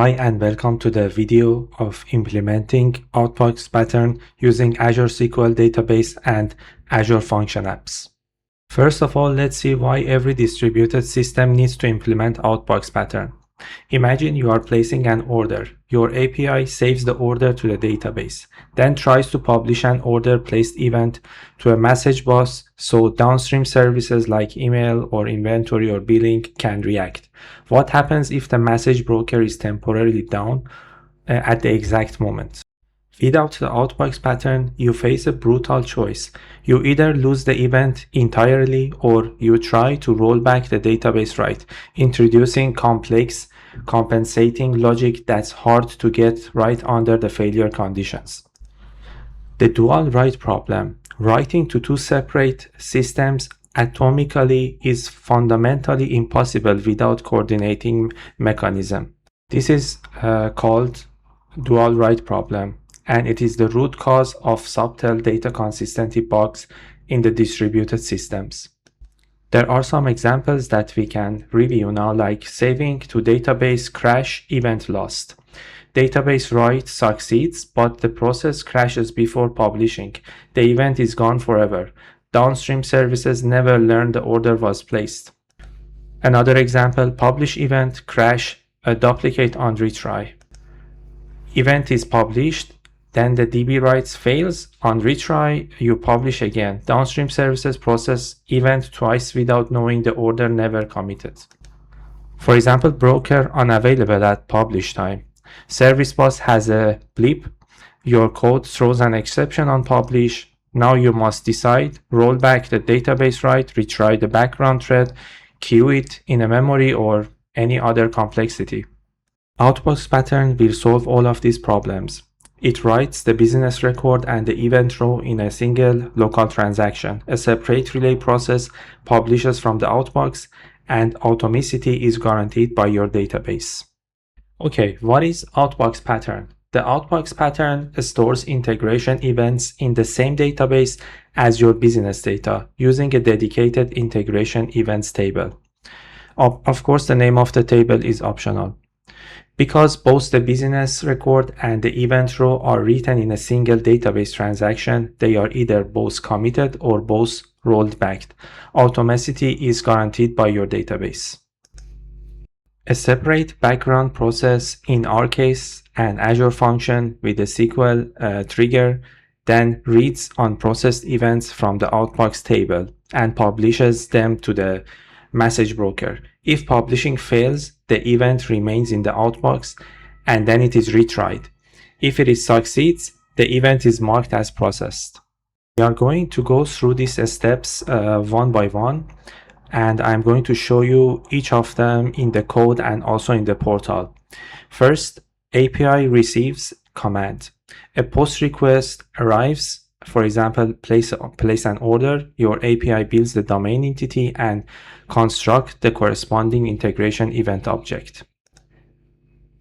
Hi and welcome to the video of implementing Outbox Pattern using Azure SQL database and Azure Function apps. First of all, let's see why every distributed system needs to implement Outbox Pattern. Imagine you are placing an order. Your API saves the order to the database, then tries to publish an order placed event to a message bus so downstream services like email or inventory or billing can react. What happens if the message broker is temporarily down at the exact moment? Without the Outbox pattern, you face a brutal choice. You either lose the event entirely or you try to roll back the database write, introducing complex compensating logic that's hard to get right under the failure conditions. The dual write problem. Writing to two separate systems atomically is fundamentally impossible without coordinating mechanism. This is called dual write problem, and it is the root cause of subtle data consistency bugs in the distributed systems. There are some examples that we can review now, like saving to database crash event lost. Database write succeeds, but the process crashes before publishing. The event is gone forever. Downstream services never learn the order was placed. Another example, publish event, crash, a duplicate on retry. Event is published, then the DB writes fails. On retry, you publish again. Downstream services process event twice without knowing the order never committed. For example, broker unavailable at publish time. Service bus has a blip. Your code throws an exception on publish. Now you must decide, roll back the database write, retry the background thread, queue it in a memory, or any other complexity. Outbox pattern will solve all of these problems. It writes the business record and the event row in a single local transaction. A separate relay process publishes from the outbox, and atomicity is guaranteed by your database. Okay, what is Outbox pattern? The Outbox pattern stores integration events in the same database as your business data using a dedicated integration events table. Of course, the name of the table is optional. Because both the business record and the event row are written in a single database transaction, they are either both committed or both rolled back. Atomicity is guaranteed by your database. A separate background process, in our case an Azure function with a SqlTrigger, then reads unprocessed events from the Outbox table and publishes them to the message broker. If publishing fails, the event remains in the outbox and then it is retried. If it succeeds, the event is marked as processed. We are going to go through these steps one by one, and I'm going to show you each of them in the code and also in the portal. First, API receives command. A post request arrives. For example, place an order. Your API builds the domain entity and construct the corresponding integration event object.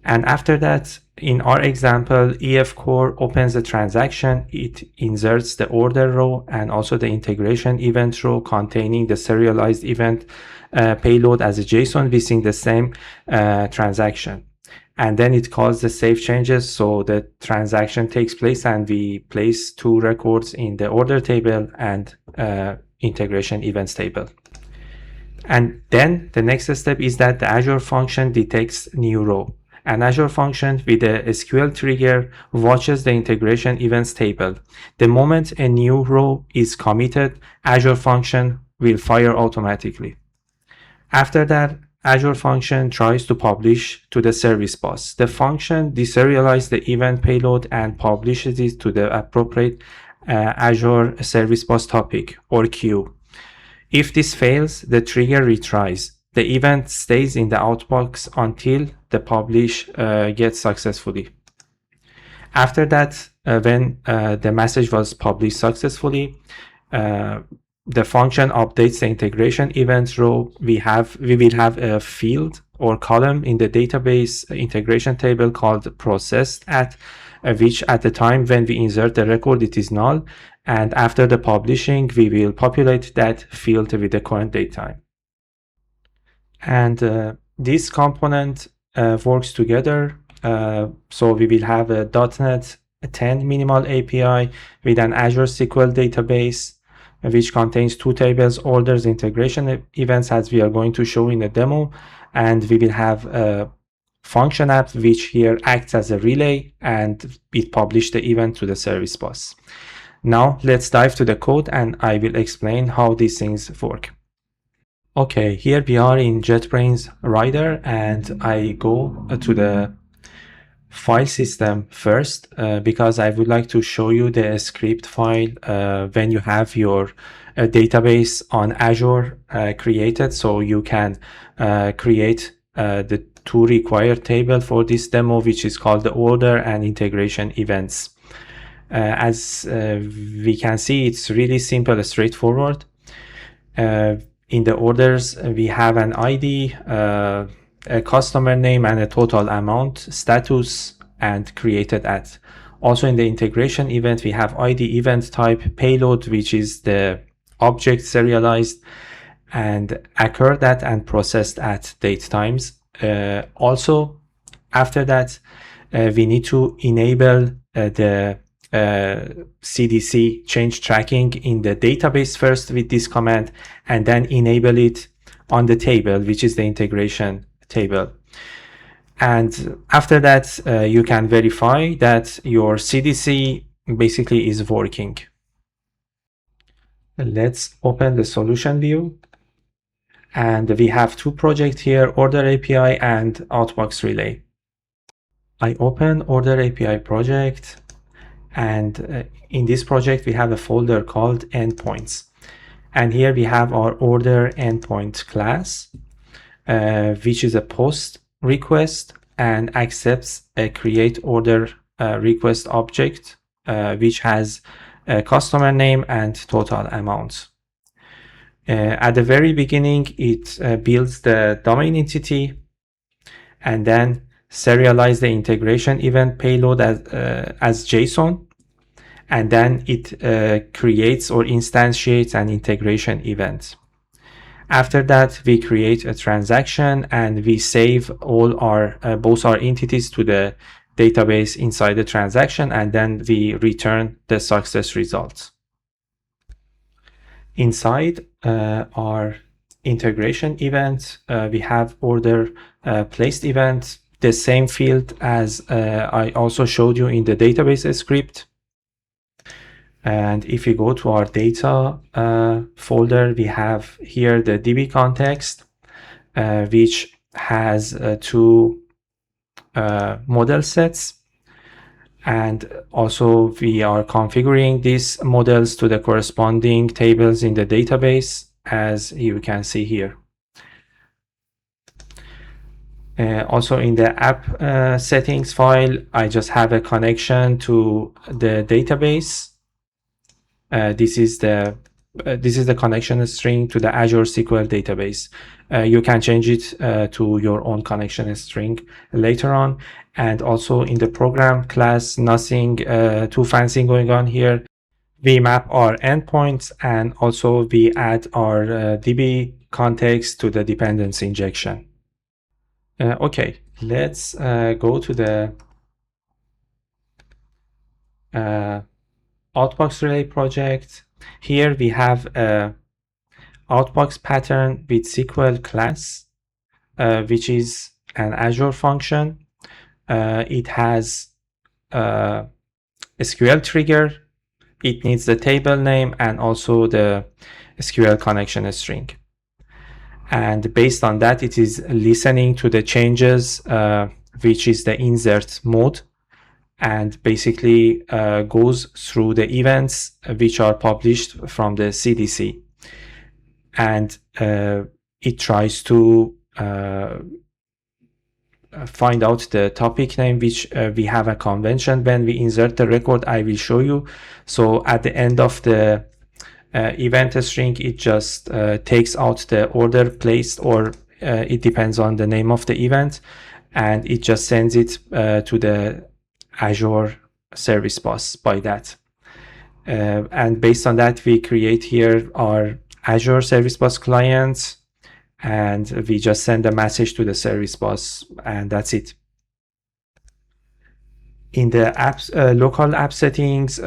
And after that, in our example, EF core opens a transaction. It inserts the order row and also the integration event row containing the serialized event payload as a JSON within the same transaction. And then it calls the save changes, so the transaction takes place and we place two records in the order table and integration events table. And then the next step is that the Azure function detects new row. An Azure function with a SqlTrigger watches the integration events table. The moment a new row is committed, Azure function will fire automatically. After that, Azure function tries to publish to the service bus. The function deserializes the event payload and publishes it to the appropriate Azure service bus topic or queue. If this fails, the trigger retries. The event stays in the outbox until the publish gets successfully. After that, when the message was published successfully, the function updates the integration events row. We will have a field or column in the database integration table called processed at, which at the time when we insert the record, it is null. And after the publishing, we will populate that field with the current date time. And this component works together So we will have a .NET 10 minimal API with an Azure SQL database, which contains two tables, orders, integration events, as we are going to show in the demo. And we will have a function app, which here acts as a relay, and it publishes the event to the service bus. Now let's dive to the code, and I will explain how these things work. Okay, here we are in JetBrains Rider, and I go to the file system first because I would like to show you the script file when you have your database on Azure created, so you can create the two required table for this demo, which is called the order and integration events. As we can see, it's really simple, straightforward. In the orders, we have an ID, a customer name, and a total amount, status, and created at. Also in the integration event, we have ID, event type, payload, which is the object serialized, and occurred at and processed at date times. Also, after that, we need to enable the CDC change tracking in the database first with this command, and then enable it on the table, which is the integration table. And after that, you can verify that your CDC basically is working. Let's open the solution view. And we have two projects here, Order API and Outbox Relay. I open Order API project, and in this project, we have a folder called Endpoints. And here we have our Order Endpoint class, which is a post request and accepts a create order request object, which has a customer name and total amount. At the very beginning, it builds the domain entity and then serialize the integration event payload as JSON, and then it creates or instantiates an integration event. After that, we create a transaction and we save all our both our entities to the database inside the transaction, and then we return the success results. Inside our integration event, we have order placed event, the same field as I also showed you in the database script. And if we go to our data folder, we have here the DB context, which has two model sets. And also we are configuring these models to the corresponding tables in the database, as you can see here. Also in the app settings file, I just have a connection to the database. This is the connection string to the Azure SQL database. You can change it to your own connection string later on. And also in the program class, nothing too fancy going on here. We map our endpoints, and also we add our DB context to the dependency injection. Okay, let's go to the Outbox Relay project. Here we have a Outbox Pattern with SQL class, which is an Azure function. It has a SqlTrigger. It needs the table name and also the SQL connection string. And based on that, it is listening to the changes, which is the insert mode, and basically goes through the events which are published from the CDC. And it tries to find out the topic name, which we have a convention when we insert the record. I will show you. So at the end of the event string, it just takes out the order placed, or it depends on the name of the event, and it just sends it to the Azure Service Bus by that. And based on that, we create here our Azure Service Bus client, and we just send a message to the Service Bus, and that's it. In the apps, local app settings,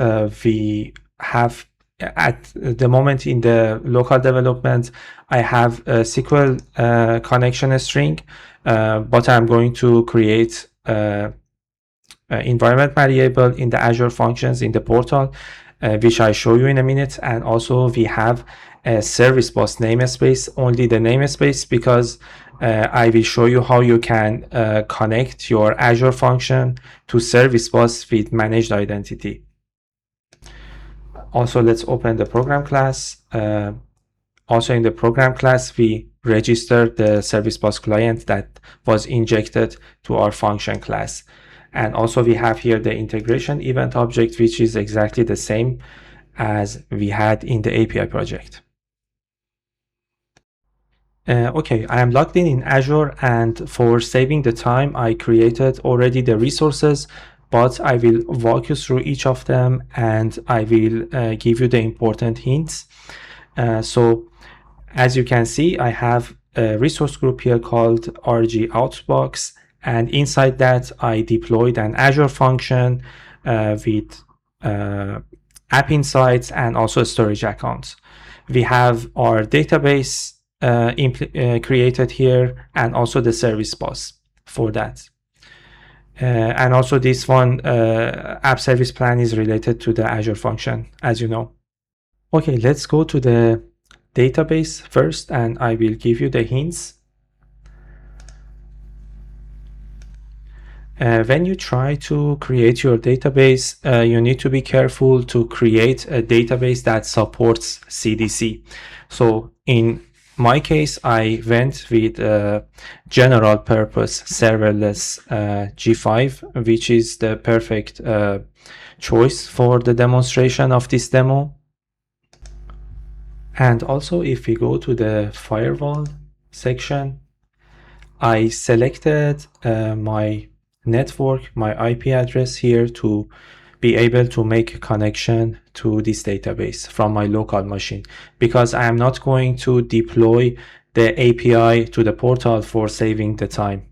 we have at the moment in the local development, I have a SQL connection string, but I'm going to create environment variable in the Azure functions in the portal, which I show you in a minute. And also we have a service bus namespace, only the namespace, because I will show you how you can connect your Azure function to service bus with managed identity. Also, let's open the program class. Also in the program class, we registered the service bus client that was injected to our function class. And also we have here the integration event object, which is exactly the same as we had in the API project. Okay, I am logged in Azure, and for saving the time, I created already the resources, but I will walk you through each of them and I will give you the important hints. So as you can see, I have a resource group here called RG Outbox, and inside that I deployed an Azure function with app insights and also storage accounts. We have our database created here, and also the service bus for that. And also this one app service plan is related to the Azure function, as you know. Okay, let's go to the database first, and I will give you the hints. When you try to create your database, you need to be careful to create a database that supports CDC. So in my case, I went with general purpose serverless G5, which is the perfect choice for the demonstration of this demo. And also, if we go to the firewall section, I selected my network, my IP address here to be able to make a connection to this database from my local machine, because I am not going to deploy the API to the portal for saving the time.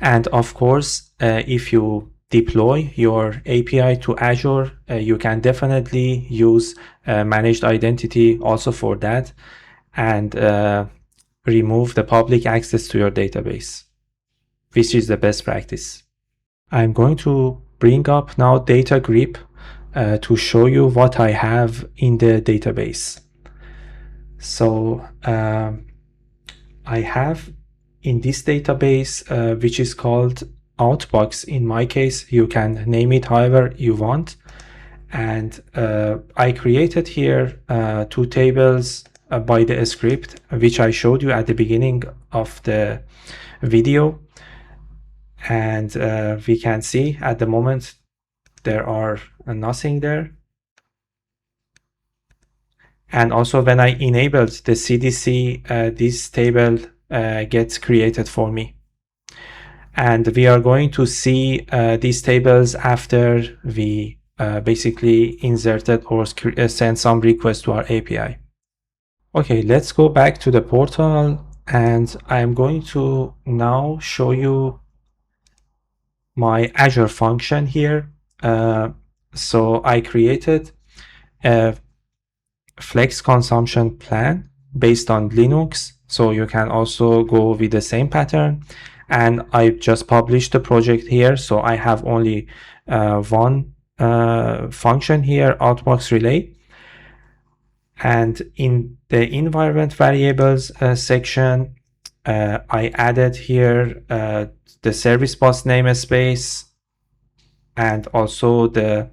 And of course, if you deploy your API to Azure, you can definitely use managed identity also for that, and remove the public access to your database, which is the best practice. I'm going to bring up now data grip to show you what I have in the database. So I have in this database, which is called Outbox. In my case, you can name it however you want. And I created here two tables by the script, which I showed you at the beginning of the video. And we can see at the moment there are nothing there. And also when I enabled the CDC, this table gets created for me. And we are going to see these tables after we basically inserted or sent some request to our API. Okay, let's go back to the portal, and I'm going to now show you my Azure function here. So I created a flex consumption plan based on Linux. So you can also go with the same pattern. And I just published the project here. So I have only one function here, Outbox relay. And in the environment variables section, I added here the service bus namespace and also the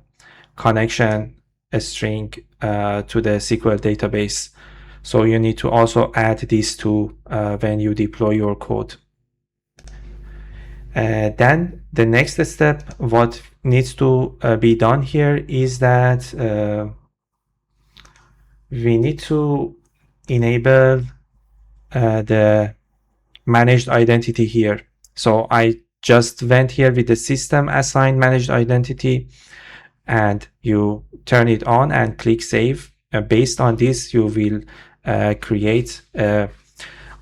connection string to the SQL database. So you need to also add these two when you deploy your code. Then the next step, what needs to be done here is that we need to enable the managed identity here. So I just went here with the system assigned managed identity, and you turn it on and click save. Based on this, you will create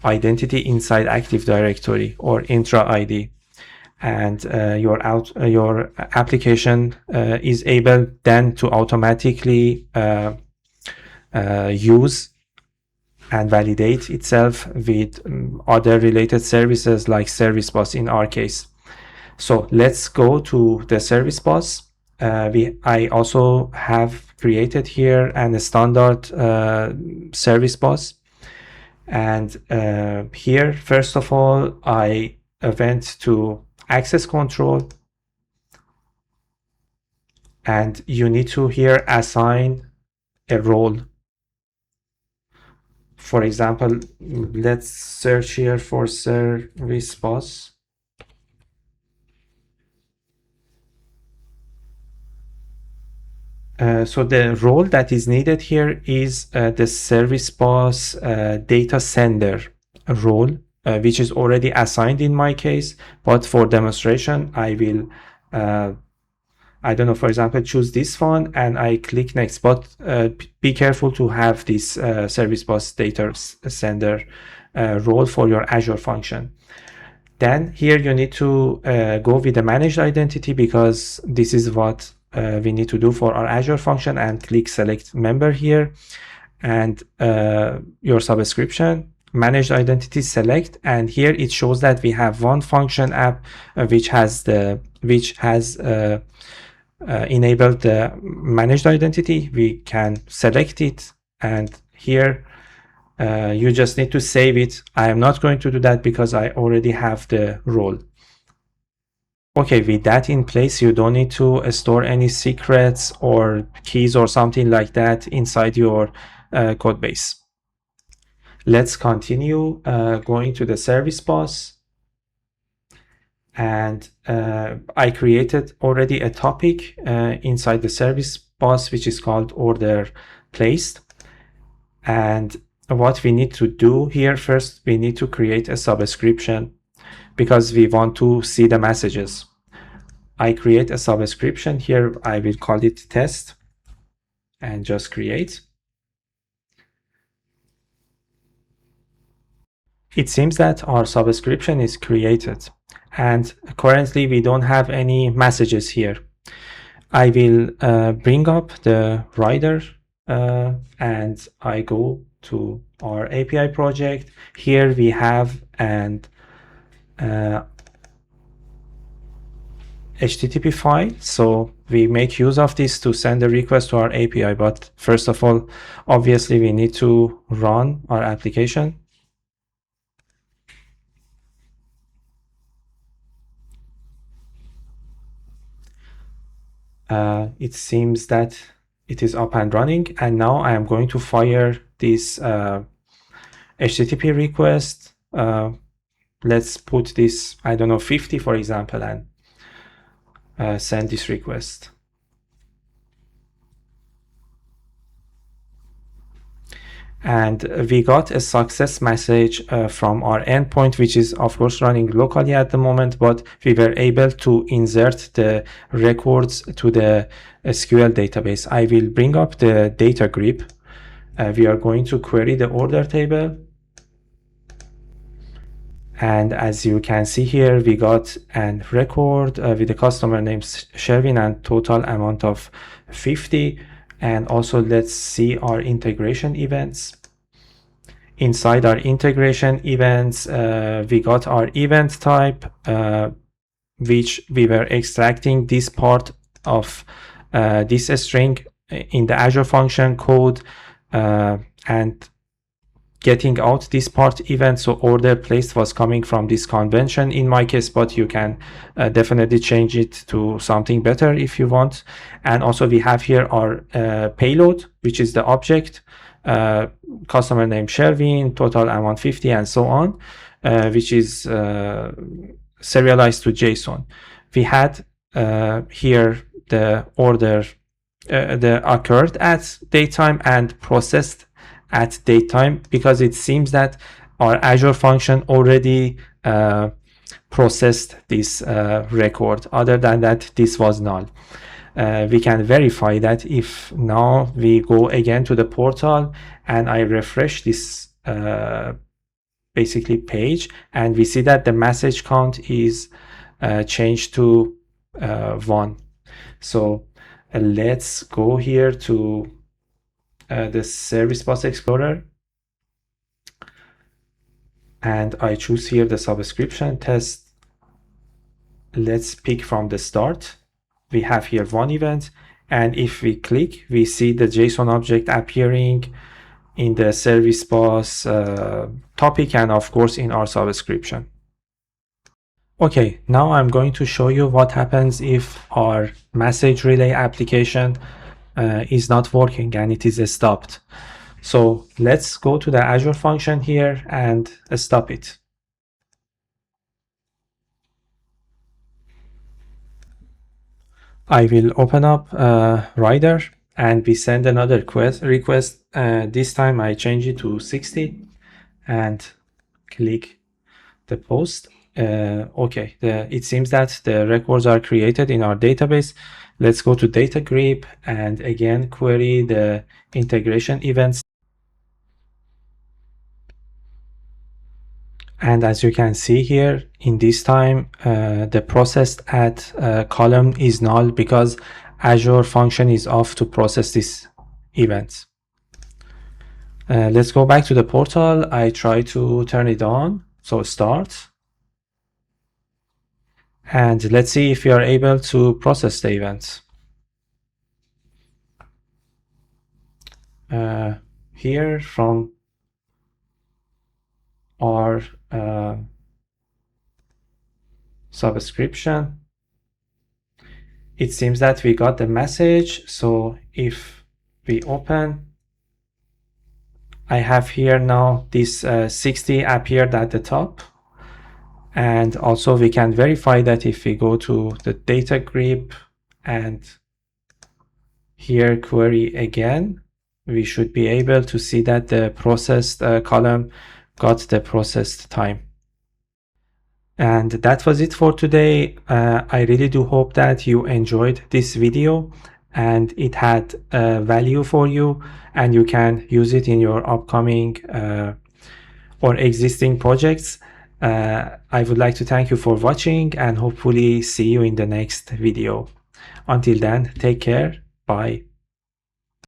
identity inside Active Directory or intra ID. and your application is able then to automatically use and validate itself with other related services like Service Bus in our case. So let's go to the Service Bus. I also have created here a standard Service Bus. And here, first of all, I went to access control. And you need to here assign a role. For example, let's search here for Service Bus. So the role that is needed here is the Service Bus data sender role, which is already assigned in my case. But for demonstration, I will, I don't know, for example, choose this one and I click next. But be careful to have this Service Bus data sender role for your Azure function. Then here you need to go with the managed identity, because this is what we need to do for our Azure function, and click select member here, and your subscription, managed identity, select, and here it shows that we have one function app which has enabled the managed identity. We can select it, and here you just need to save it. I am not going to do that because I already have the role. Okay, with that in place, you don't need to store any secrets or keys or something like that inside your code base. Let's continue going to the Service Bus. And I created already a topic inside the Service Bus, which is called order placed. And what we need to do here, first, we need to create a subscription because we want to see the messages. I create a subscription here. I will call it test and just create. It seems that our subscription is created, and currently we don't have any messages here. I will bring up the rider and I go to our API project. Here we have an HTTP file, so we make use of this to send a request to our API. But first of all, obviously we need to run our application. It seems that it is up and running, and now I am going to fire this HTTP request. Let's put this, I don't know, 50 for example, and send this request. And we got a success message from our endpoint, which is of course running locally at the moment, but we were able to insert the records to the SQL database. I will bring up the data grip. We are going to query the order table. And as you can see here, we got a record with the customer name Sherwin and total amount of 50. And also let's see our integration events. Inside our integration events, we got our event type, which we were extracting this part of this string in the Azure function code and getting out this part event. So order placed was coming from this convention in my case, but you can definitely change it to something better if you want. And also we have here our payload, which is the object, customer name Sherwin, total amount 50, and so on, which is serialized to JSON. We had here the order that occurred at datetime and processed at datetime, because it seems that our Azure function already processed this record. Other than that, this was null. We can verify that if now we go again to the portal and I refresh this basically page, and we see that the message count is change to 1. So let's go here to the Service Bus Explorer, and I choose here the subscription test. Let's pick from the start. We have here one event, and if we click, we see the JSON object appearing in the Service Bus topic, and of course in our subscription. Okay, now I'm going to show you what happens if our message relay application is not working and it is stopped. So let's go to the Azure function here and stop it. I will open up Rider and we send another request. This time I change it to 60 and click the post. Okay, it seems that the records are created in our database. Let's go to data grid and again query the integration events. And as you can see here, in this time, the processed at column is null because Azure function is off to process this event. Let's go back to the portal. I try to turn it on. So start. And let's see if we are able to process the event. Here from our subscription, it seems that we got the message. So if we open, I have here now this 60 appeared at the top. And also we can verify that if we go to the data grid and here query again, we should be able to see that the processed column got the processed time. And that was it for today. I really do hope that you enjoyed this video and it had value for you and you can use it in your upcoming or existing projects. I would like to thank you for watching and hopefully see you in the next video. Until then, take care. Bye.